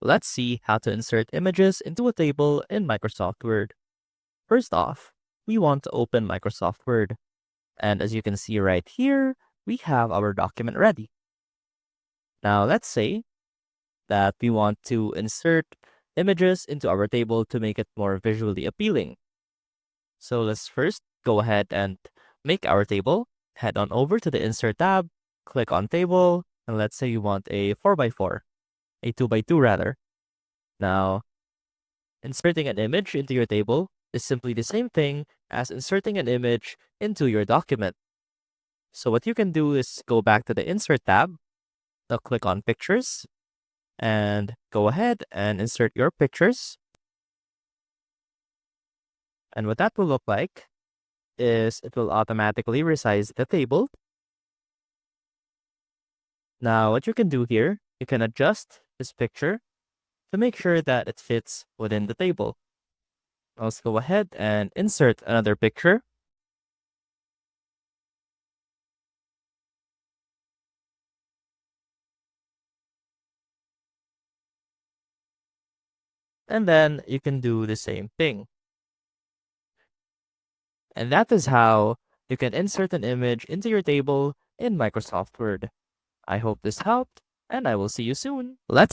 Let's see how to insert images into a table in Microsoft Word. First off, we want to open Microsoft Word. And as you can see right here, we have our document ready. Now let's say that we want to insert images into our table to make it more visually appealing. So let's first go ahead and make our table. Head on over to the Insert tab, click on Table, and let's say you want a 4x4, a 2x2 rather. Now, inserting an image into your table is simply the same thing as inserting an image into your document. So what you can do is go back to the Insert tab, now click on Pictures, and go ahead and insert your pictures. And what that will look like is it will automatically resize the table. Now what you can do here, you can adjust this picture to make sure that it fits within the table. Let's go ahead and insert another picture. And then you can do the same thing. And that is how you can insert an image into your table in Microsoft Word. I hope this helped, and I will see you soon. Let's